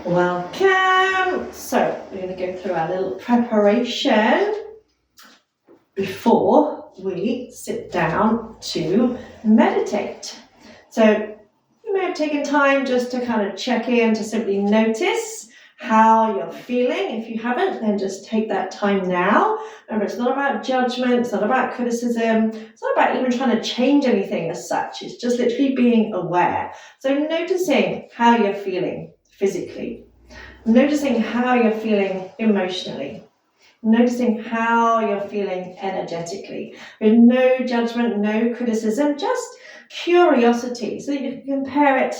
Welcome. So we're going to go through our little preparation before we sit down to meditate. So you may have taken time just to kind of check in, to simply notice how you're feeling. If you haven't, then just take that time now. Remember, it's not about judgment, it's not about criticism, it's not about even trying to change anything as such. It's just literally being aware. So noticing how you're feeling physically, noticing how you're feeling emotionally, noticing how you're feeling energetically, with no judgment, no criticism, just curiosity, so that you can compare it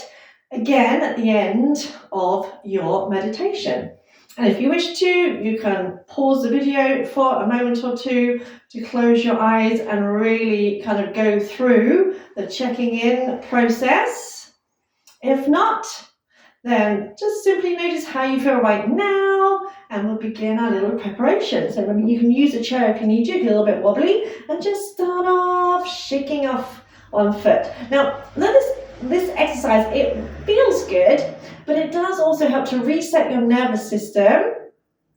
again at the end of your meditation. And if you wish to, you can pause the video for a moment or two to close your eyes and really kind of go through the checking in process. If not, then just simply notice how you feel right now, and we'll begin our little preparation. So remember, you can use a chair if you need to, if you're a little bit wobbly, and just start off shaking off one foot. Now, notice this exercise, it feels good, but it does also help to reset your nervous system,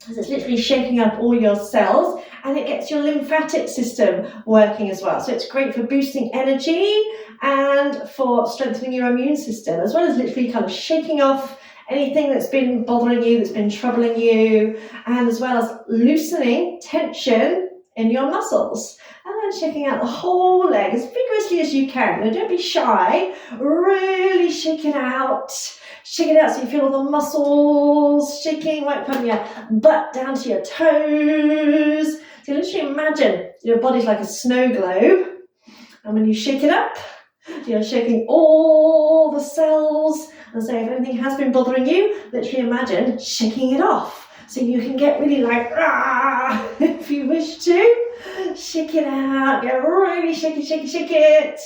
as it's literally shaking up all your cells, and it gets your lymphatic system working as well. So it's great for boosting energy and for strengthening your immune system, as well as literally kind of shaking off anything that's been bothering you, that's been troubling you, and as well as loosening tension in your muscles. And then shaking out the whole leg as vigorously as you can. Now, don't be shy, really shake it out. Shake it out so you feel all the muscles shaking right from your butt down to your toes. So literally imagine your body's like a snow globe. And when you shake it up, you're shaking all the cells. And so if anything has been bothering you, literally imagine shaking it off. So you can get really like, if you wish to. Shake it out, get really shake it.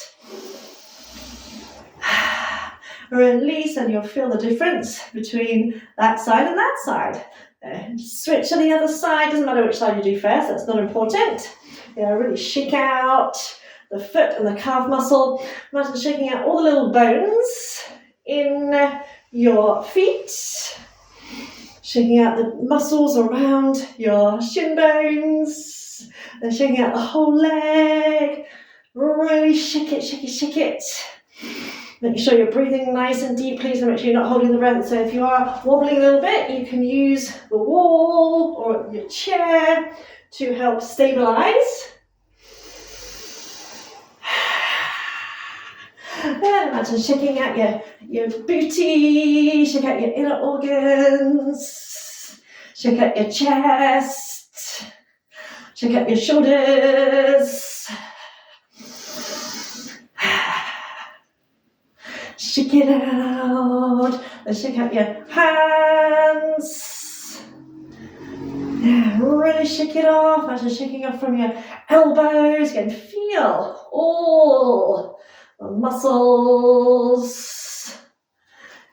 Release, and you'll feel the difference between that side and that side. Switch to the other side, doesn't matter which side you do first, that's not important. Really shake out the foot and the calf muscle. Imagine shaking out all the little bones in your feet. Shaking out the muscles around your shin bones. Then shaking out the whole leg. Really shake it. Make sure you're breathing nice and deeply, so make sure you're not holding the breath. So if you are wobbling a little bit, you can use the wall or your chair to help stabilize. Then imagine shaking out your booty, shake out your inner organs, shake out your chest, shake out your shoulders. Shake it out. Then shake out your hands. Really shake it off. Imagine shaking off from your elbows. You can feel all the muscles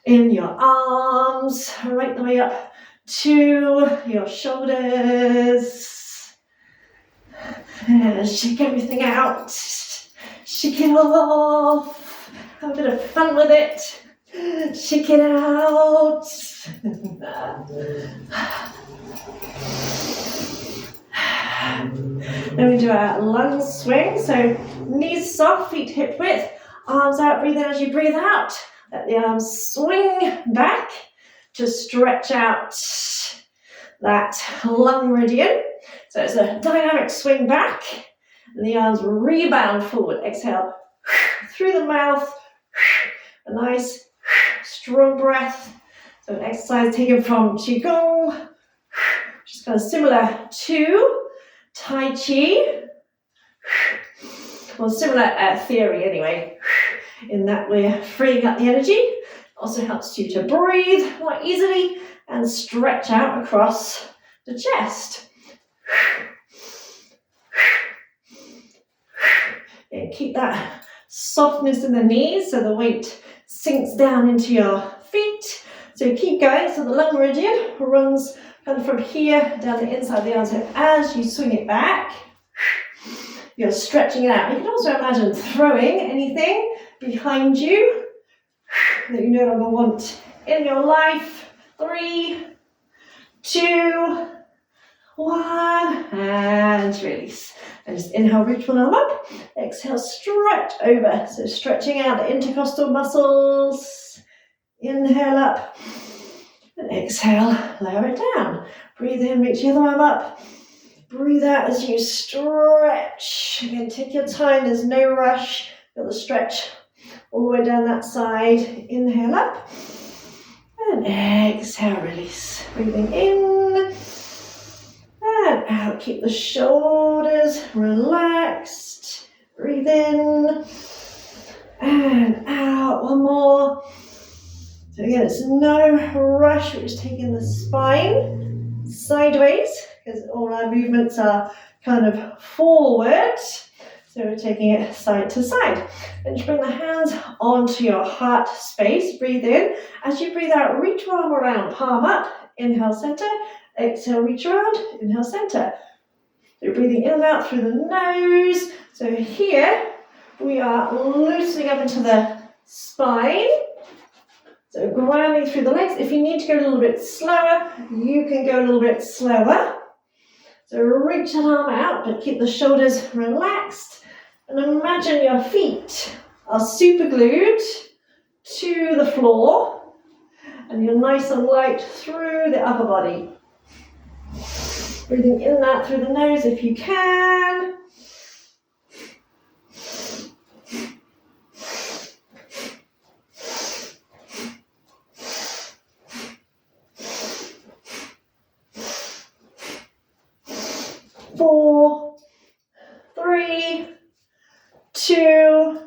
in your arms, right the way up to your shoulders. Shake everything out. Shake it off. Have a bit of fun with it. Shake it out. Then we do our lung swing. So knees soft, feet hip width, arms out, breathe in as you breathe out. Let the arms swing back to stretch out that lung meridian. So it's a dynamic swing back, and the arms rebound forward. Exhale through the mouth. A nice strong breath. So an exercise taken from Qigong, which is kind of similar to Tai Chi, well, similar theory anyway, in that we're freeing up the energy. Also helps you to breathe more easily and stretch out across the chest. And keep that softness in the knees so the weight sinks down into your feet. So keep going. So the lung meridian runs kind of from here down the inside of the arm. So as you swing it back, you're stretching it out. You can also imagine throwing anything behind you that you no longer want in your life. 3, 2, 1, and release. And just inhale, reach one arm up. Exhale, stretch over. So stretching out the intercostal muscles. Inhale up. And exhale, lower it down. Breathe in, reach the other arm up. Breathe out as you stretch. Again, take your time, there's no rush. Feel the stretch all the way down that side. Inhale up. And exhale, release. Breathing in. And out. Keep the shoulders relaxed. Breathe in. And out. One more. So again, it's no rush. We're just taking the spine sideways because all our movements are kind of forward. So we're taking it side to side. And just bring the hands onto your heart space. Breathe in. As you breathe out, reach your arm around, palm up. Inhale, center. Exhale, reach around. Inhale, center. So you're breathing in and out through the nose. So here we are loosening up into the spine. So grounding through the legs. If you need to go a little bit slower, you can go a little bit slower. So reach an arm out, but keep the shoulders relaxed. And imagine your feet are super glued to the floor. And you're nice and light through the upper body. Breathing in and out through the nose if you can. Four, 3, 2,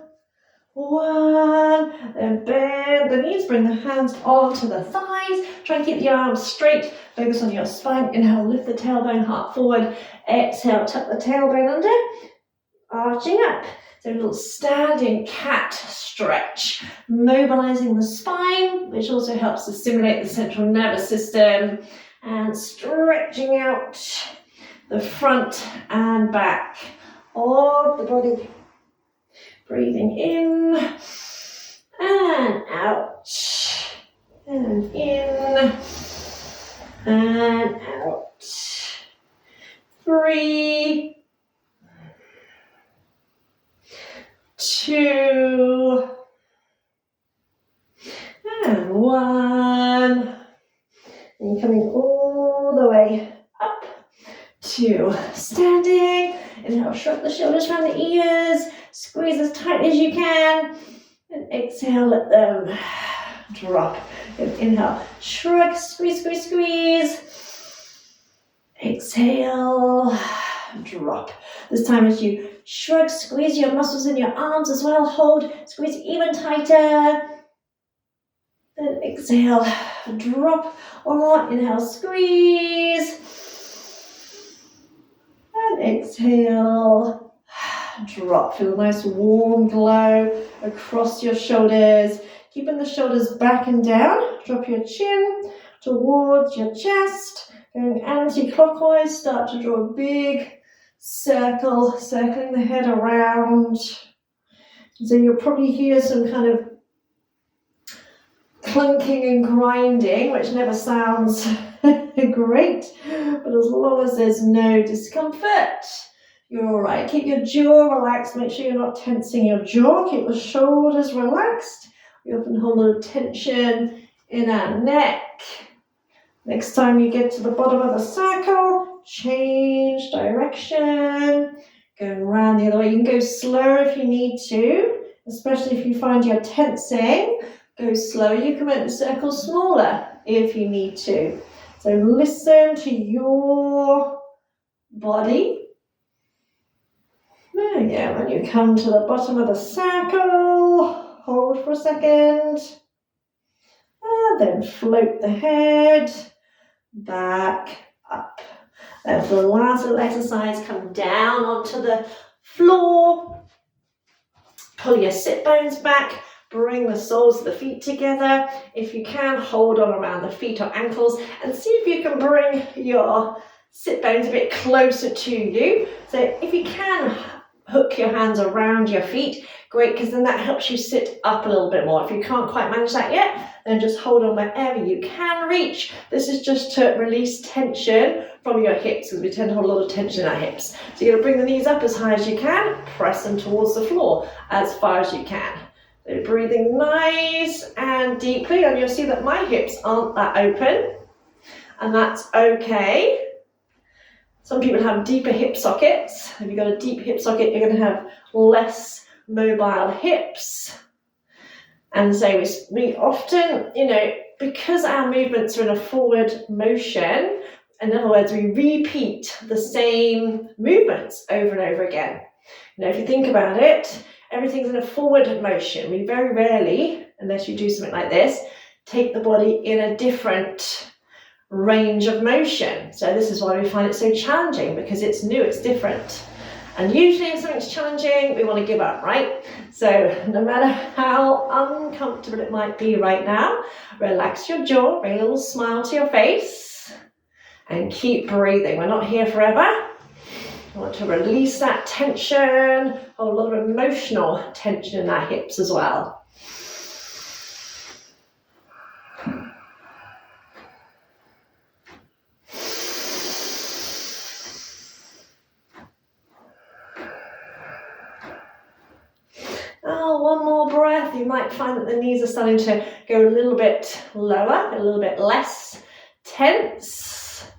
1. Then bend the knees, bring the hands onto the thighs. Try and keep the arms straight. Focus on your spine. Inhale, lift the tailbone, heart forward. Exhale, tuck the tailbone under. Arching up. So a little standing cat stretch. Mobilizing the spine, which also helps to stimulate the central nervous system. And stretching out the front and back of the body. Breathing in and out. And in and out. 3, 2, and 1. And coming all the way up to standing. Inhale, shrug the shoulders around the ears. Squeeze as tight as you can. And exhale, let them drop. Inhale, shrug, squeeze, squeeze, squeeze. Exhale, drop. This time as you shrug, squeeze your muscles in your arms as well. Hold, squeeze even tighter. Then exhale, drop. One more, inhale, squeeze. And exhale, drop. Feel a nice warm glow across your shoulders. Keeping the shoulders back and down. Drop your chin towards your chest. Going anti-clockwise, start to draw a big circle, circling the head around. So you'll probably hear some kind of clunking and grinding, which never sounds great, but as long as there's no discomfort, you're all right. Keep your jaw relaxed. Make sure you're not tensing your jaw. Keep the shoulders relaxed. We often hold a little tension in our neck. Next time you get to the bottom of the circle, change direction. Going around the other way. You can go slower if you need to, especially if you find you're tensing. Go slower. You can make the circle smaller if you need to. So listen to your body. There you go. When you come to the bottom of the circle, hold for a second. And then float the head back up. And for the last little exercise, come down onto the floor. Pull your sit bones back. Bring the soles of the feet together. If you can, hold on around the feet or ankles and see if you can bring your sit bones a bit closer to you. So if you can hook your hands around your feet, great, because then that helps you sit up a little bit more. If you can't quite manage that yet, and just hold on wherever you can reach. This is just to release tension from your hips, because we tend to hold a lot of tension in our hips. So you're going to bring the knees up as high as you can, press them towards the floor as far as you can. So breathing nice and deeply, and you'll see that my hips aren't that open, and that's okay. Some people have deeper hip sockets. If you've got a deep hip socket, you're going to have less mobile hips. And so we often, because our movements are in a forward motion, in other words, we repeat the same movements over and over again. If you think about it, everything's in a forward motion. We very rarely, unless you do something like this, take the body in a different range of motion. So this is why we find it so challenging, because it's new, it's different. And usually if something's challenging, we want to give up, right? So no matter how uncomfortable it might be right now, relax your jaw, bring a little smile to your face, and keep breathing. We're not here forever. We want to release that tension, a lot of emotional tension in our hips as well. One more breath. You might find that the knees are starting to go a little bit lower, a little bit less tense.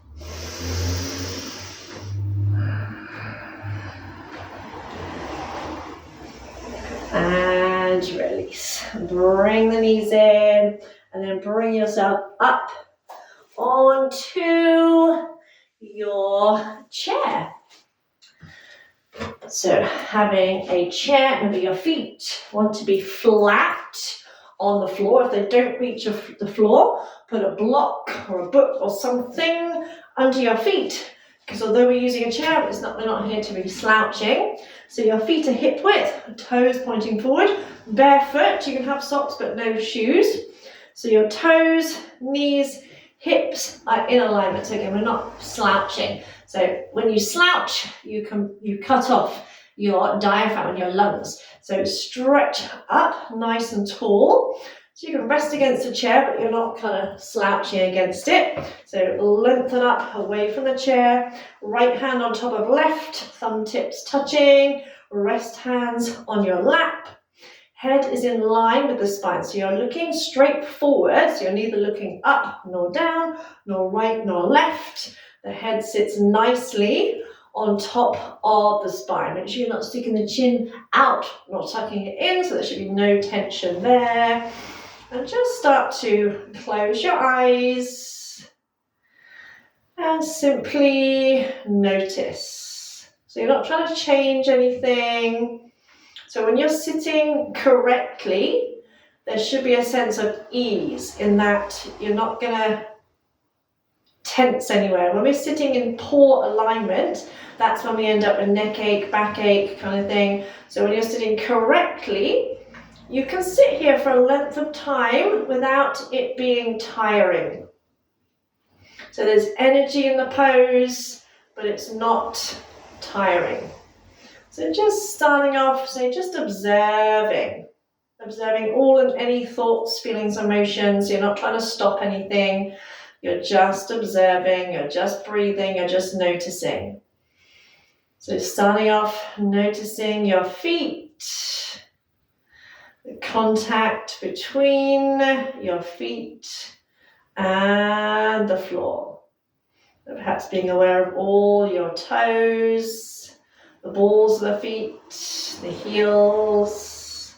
And release. Bring the knees in, and then bring yourself up onto your chair. So having a chair, maybe your feet want to be flat on the floor. If they don't reach the floor, put a block or a book or something under your feet. Because although we're using a chair, we're not here to be slouching. So your feet are hip width, toes pointing forward, barefoot. You can have socks but no shoes. So your toes, knees, hips are in alignment. So again, we're not slouching. So when you slouch, you cut off your diaphragm and your lungs. So stretch up nice and tall. So you can rest against the chair, but you're not kind of slouching against it. So lengthen up away from the chair. Right hand on top of left, thumb tips touching. Rest hands on your lap. Head is in line with the spine. So you're looking straight forward. So you're neither looking up nor down, nor right nor left. The head sits nicely on top of the spine. Make sure you're not sticking the chin out, not tucking it in, so there should be no tension there. And just start to close your eyes and simply notice. So you're not trying to change anything. So when you're sitting correctly, there should be a sense of ease in that you're not going to tense anywhere. When we're sitting in poor alignment, that's when we end up with neck ache, backache kind of thing. So when you're sitting correctly, you can sit here for a length of time without it being tiring. So there's energy in the pose, but it's not tiring. So just starting off, so just observing all and any thoughts, feelings, emotions. You're not trying to stop anything. You're just observing, you're just breathing, you're just noticing. So starting off, noticing your feet, the contact between your feet and the floor. And perhaps being aware of all your toes, the balls of the feet, the heels.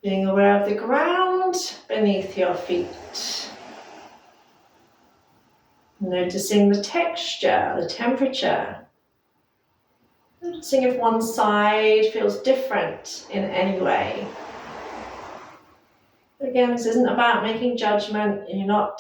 Being aware of the ground beneath your feet. Noticing the texture, the temperature. Noticing if one side feels different in any way. Again, this isn't about making judgment. You're not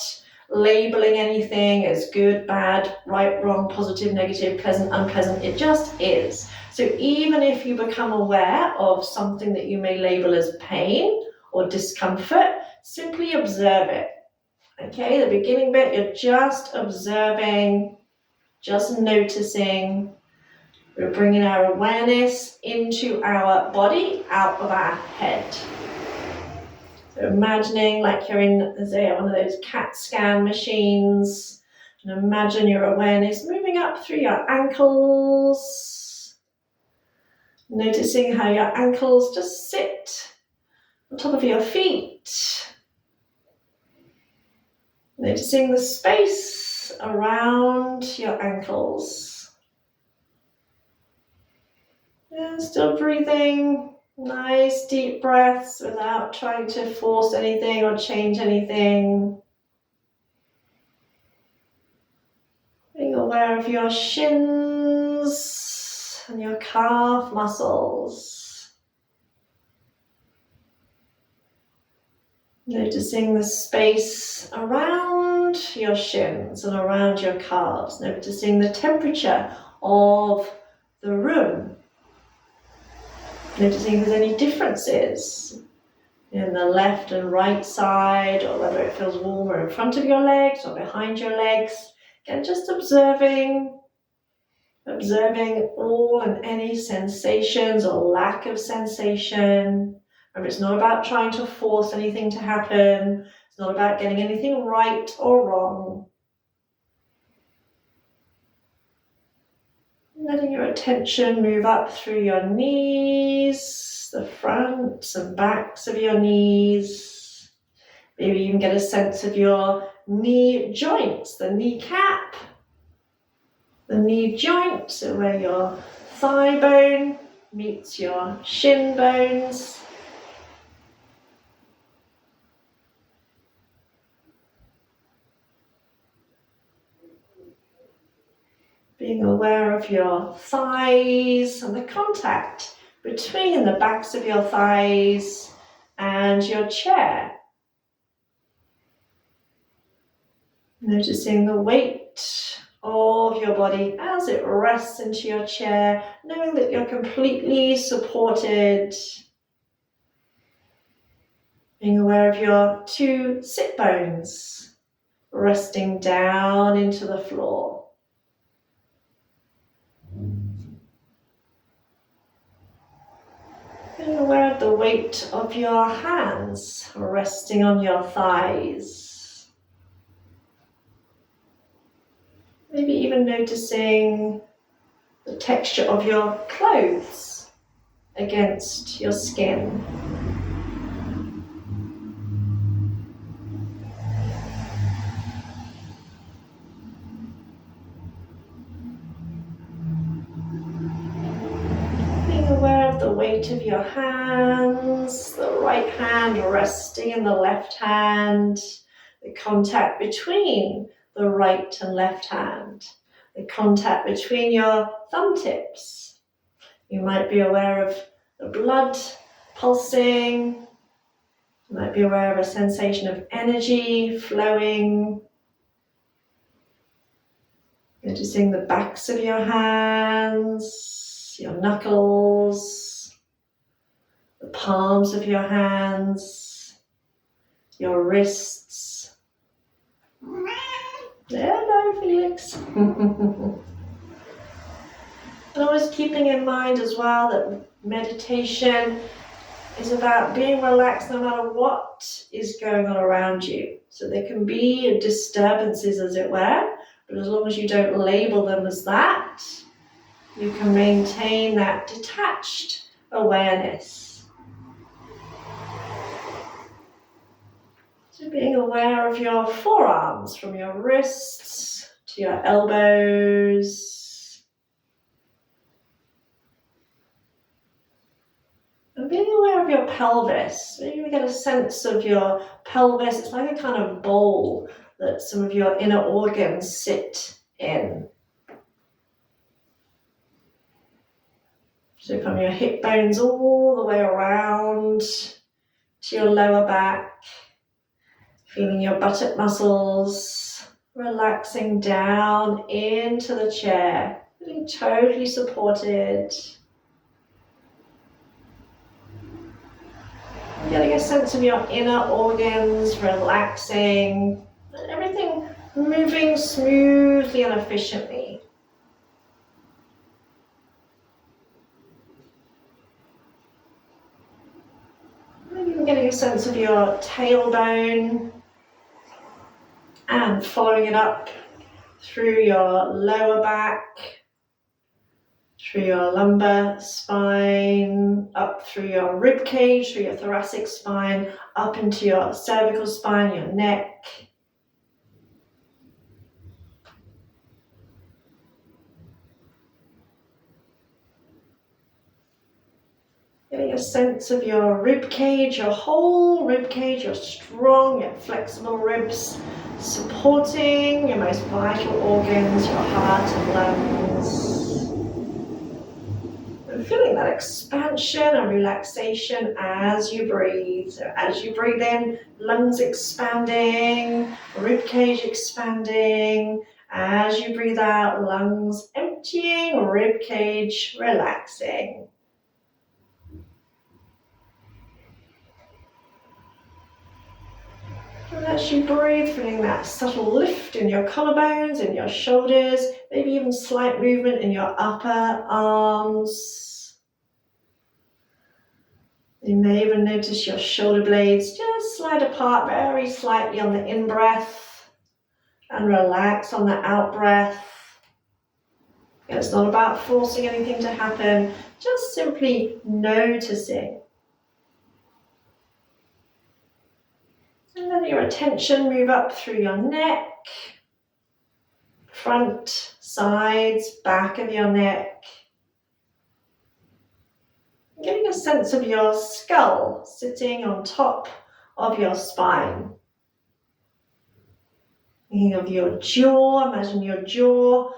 labeling anything as good, bad, right, wrong, positive, negative, pleasant, unpleasant. It just is. So even if you become aware of something that you may label as pain or discomfort, simply observe it. Okay, the beginning bit, you're just observing, just noticing. We're bringing our awareness into our body, out of our head. So So imagining like you're in, say, one of those CAT scan machines, and imagine your awareness moving up through your ankles, noticing how your ankles just sit on top of your feet, noticing the space around your ankles. And still breathing nice deep breaths without trying to force anything or change anything. Being aware of your shins and your calf muscles. Noticing the space around your shins and around your calves. Noticing the temperature of the room. Noticing if there's any differences in the left and right side, or whether it feels warmer in front of your legs or behind your legs. Again, just observing all and any sensations or lack of sensation. Remember, it's not about trying to force anything to happen. It's not about getting anything right or wrong. Letting your attention move up through your knees, the fronts and backs of your knees. Maybe you can get a sense of your knee joints, the kneecap, the knee joint, so where your thigh bone meets your shin bones. Being aware of your thighs and the contact between the backs of your thighs and your chair. Noticing the weight of your body as it rests into your chair, knowing that you're completely supported. Being aware of your two sit bones resting down into the floor. Being aware of the weight of your hands resting on your thighs. Maybe even noticing the texture of your clothes against your skin. Being aware of the weight of your hands, the right hand resting in the left hand, the contact between the right and left hand, the contact between your thumb tips. You might be aware of the blood pulsing. You might be aware of a sensation of energy flowing. Noticing the backs of your hands, your knuckles, the palms of your hands, your wrists. Hello, Felix. And always keeping in mind as well that meditation is about being relaxed no matter what is going on around you. So there can be disturbances, as it were, but as long as you don't label them as that, you can maintain that detached awareness. So being aware of your forearms, from your wrists to your elbows. And being aware of your pelvis. Maybe you get a sense of your pelvis. It's like a kind of bowl that some of your inner organs sit in. So from your hip bones all the way around to your lower back, feeling your buttock muscles relaxing down into the chair, feeling totally supported. Getting a sense of your inner organs relaxing, and everything moving smoothly and efficiently. Maybe And getting a sense of your tailbone and following it up through your lower back, through your lumbar spine, up through your rib cage, through your thoracic spine, up into your cervical spine, your neck. Getting a sense of your rib cage, your whole rib cage, your strong yet flexible ribs, supporting your most vital organs, your heart and lungs. And feeling that expansion and relaxation as you breathe. So as you breathe in, lungs expanding, rib cage expanding. As you breathe out, lungs emptying, rib cage relaxing. And as you breathe, feeling that subtle lift in your collarbones, in your shoulders, maybe even slight movement in your upper arms. You may even notice your shoulder blades just slide apart very slightly on the in-breath and relax on the out-breath. It's not about forcing anything to happen, just simply noticing. And let your attention move up through your neck, front, sides, back of your neck. Getting a sense of your skull sitting on top of your spine. Thinking of your jaw, imagine your jaw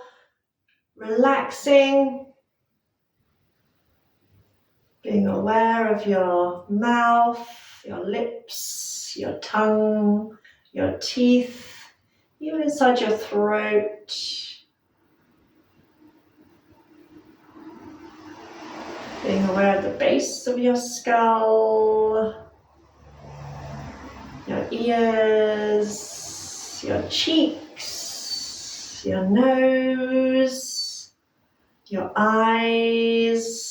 relaxing. Being aware of your mouth, your lips, your tongue, your teeth, even inside your throat. Being aware of the base of your skull, your ears, your cheeks, your nose, your eyes,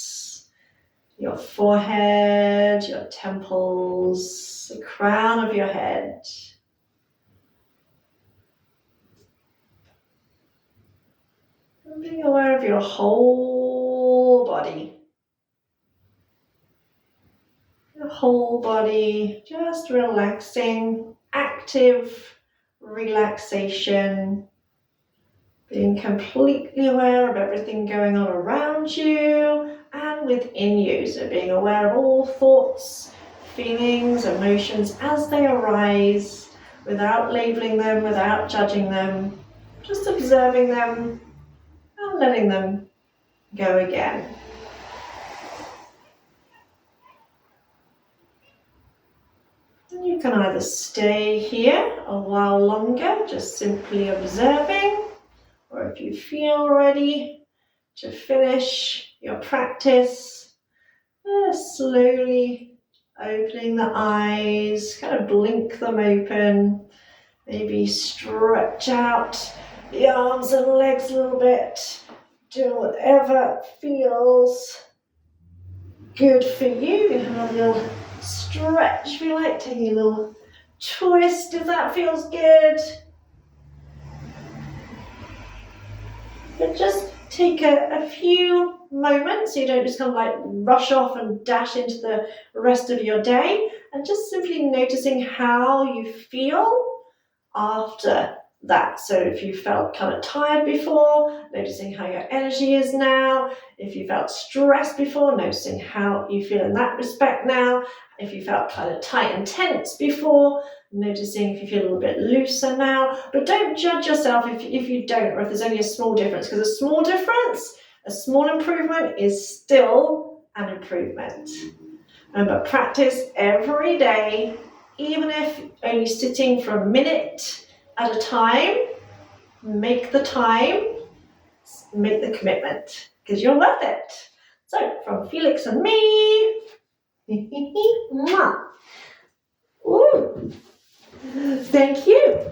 your forehead, your temples, the crown of your head. And being aware of your whole body. Your whole body just relaxing, active relaxation. Being completely aware of everything going on around you and within you. So being aware of all thoughts, feelings, emotions as they arise, without labeling them, without judging them, just observing them and letting them go again. And you can either stay here a while longer, just simply observing, or if you feel ready to finish your practice, slowly opening the eyes, kind of blink them open, maybe stretch out the arms and legs a little bit, do whatever feels good for you. You can have a little stretch if you like, taking a little twist if that feels good. But just take a few moments so you don't just kind of like rush off and dash into the rest of your day, and just simply noticing how you feel after that. So if you felt kind of tired before, noticing how your energy is now. If you felt stressed before, noticing how you feel in that respect now. If you felt kind of tight and tense before, noticing if you feel a little bit looser now. But don't judge yourself if you don't, or if there's only a small difference, because a small difference, a small improvement is still an improvement. Remember, practice every day, even if only sitting for a minute at a time. Make the time, make the commitment, because you're worth it. So, from Felix and me, Ooh. Thank you.